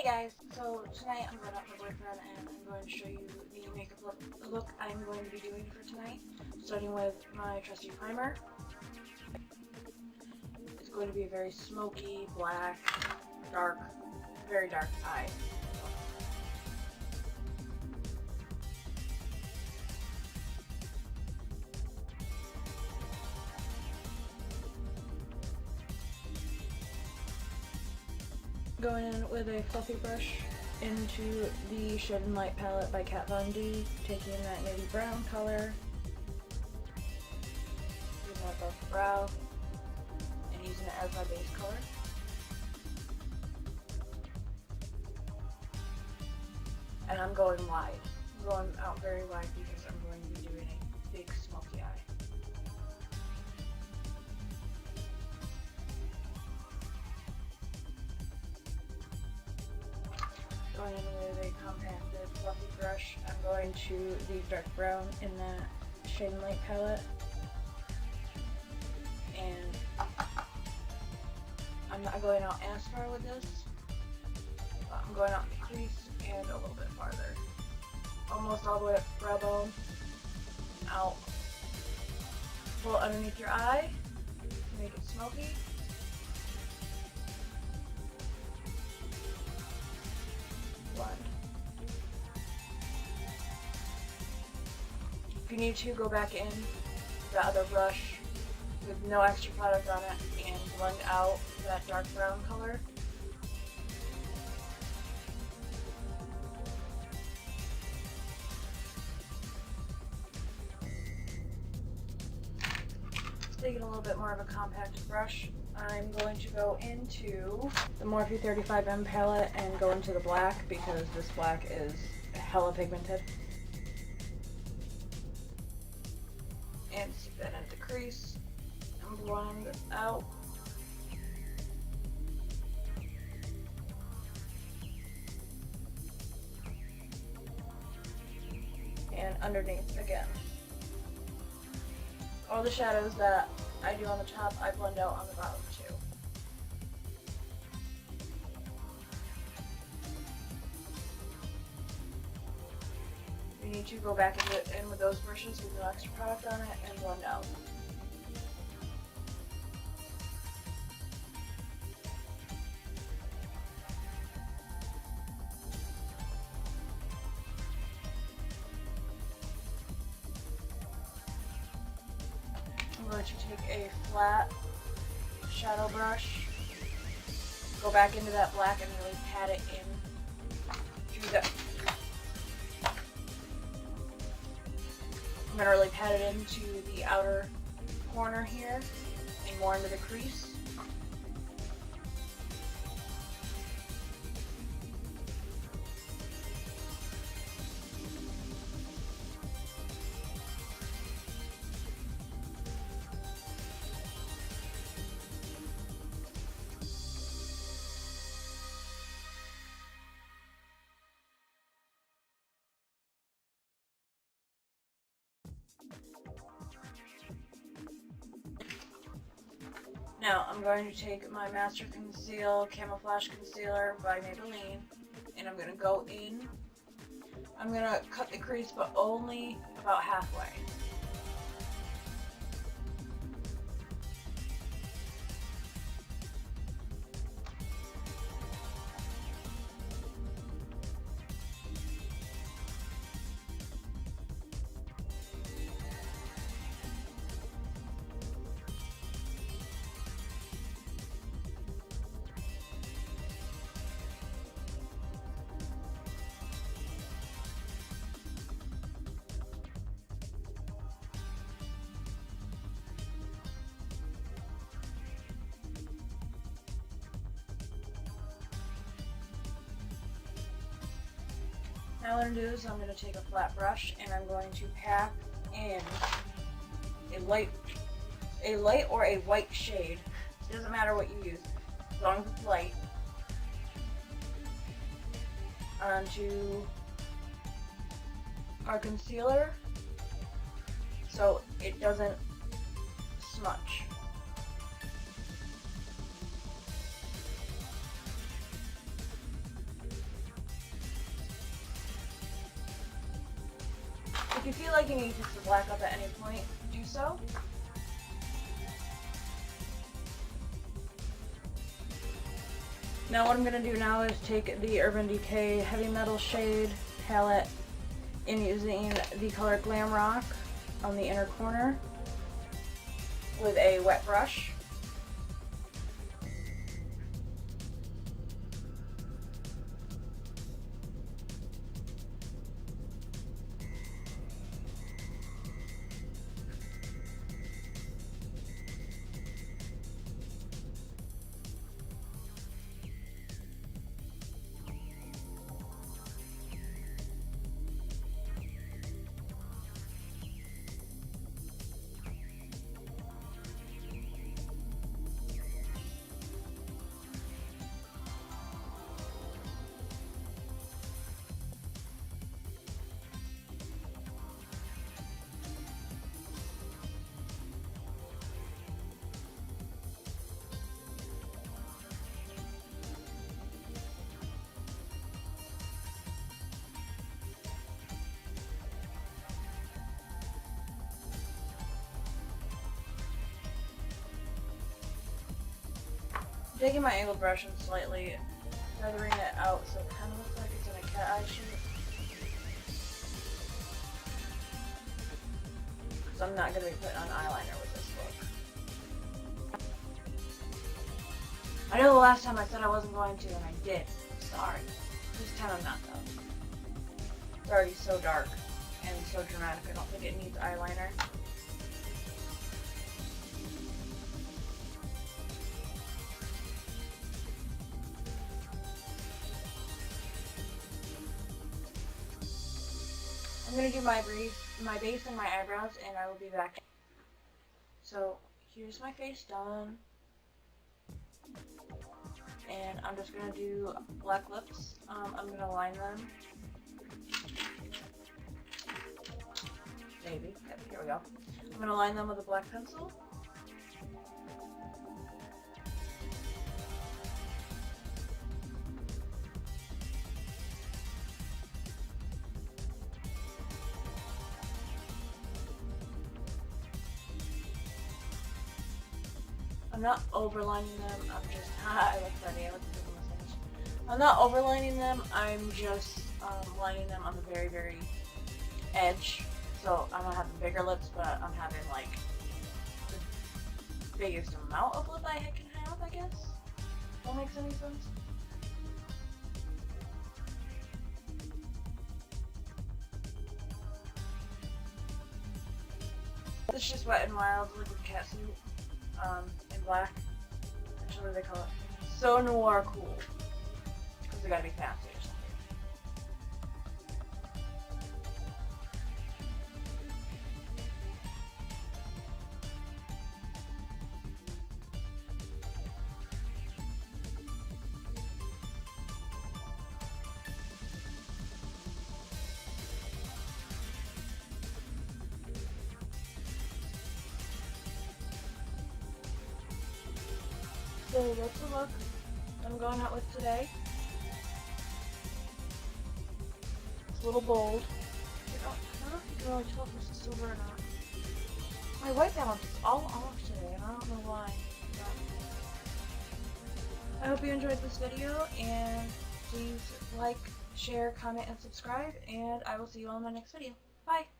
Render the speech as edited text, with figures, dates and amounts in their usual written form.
guys, so tonight I'm going out with my boyfriend and I'm going to show you the makeup look I'm going to be doing for tonight. Starting with my trusty primer. It's going to be a very smoky, black, dark, very dark eye. Going in with a fluffy brush into the Shade and Light palette by Kat Von D, taking that navy brown color, using that above the brow, and using it as my base color. And I'm going wide. I'm going out very wide because I'm going to be doing a big smoky eye. Going in with a compacted fluffy brush, I'm going to the dark brown in that Shade and Light palette, and I'm not going out as far with this, but I'm going out in the crease and a little bit farther, almost all the way up the brow bone, out, pull it underneath your eye to make it smoky. If you need to, go back in the other brush with no extra product on it and blend out that dark brown color. Taking a little bit more of a compacted brush, I'm going to go into the Morphe 35M palette and go into the black because this black is hella pigmented. And stick that into the crease and blend it out. And underneath again. All the shadows that I do on the top, I blend out on the bottom too. You need to go back in with those brushes with no extra product on it and blend out. I'm going to take a flat shadow brush, go back into that black and really pat it in through the I'm going to really pat it into the outer corner here and more into the crease. Now I'm going to take my Master Conceal Camouflage Concealer by Maybelline and I'm going to go in. I'm going to cut the crease but only about halfway. Now what I'm going to do is I'm going to take a flat brush and I'm going to pack in a light or a white shade. It doesn't matter what you use, as long as it's light, onto our concealer so it doesn't smudge. If you feel like you need to fix the black up at any point, do so. Now what I'm going to do now is take the Urban Decay Heavy Metal Shade palette and using the color Glam Rock on the inner corner with a wet brush. I'm taking my angled brush and slightly feathering it out so it kind of looks like it's in a cat eye shape. Because I'm not going to be putting on eyeliner with this look. I know the last time I said I wasn't going to, and I did. Sorry. This time I'm not though. It's already so dark and so dramatic. I don't think it needs eyeliner. I'm going to do my base and my eyebrows, and I will be back. So here's my face done, and I'm just going to do black lips. I'm going to line them. Maybe. Yep, here we go. I'm going to line them with a black pencil. I'm not overlining them, I'm just, I look funny, I look good on this image. I'm not overlining them, I'm just lining them on the very, very edge. So I'm gonna have the bigger lips, but I'm having like the biggest amount of lip I can have, I guess. If that makes any sense. This is just Wet n Wild's Liquid Catsuit. In black. Actually, they call it So Noir Cool. Because they gotta be fancy or something. So that's the look I'm going out with today. It's a little bold. I don't know if you can really tell if this is silver or not. My white balance is all off today, and I don't know why. But I hope you enjoyed this video, and please like, share, comment, and subscribe, and I will see you all in my next video. Bye!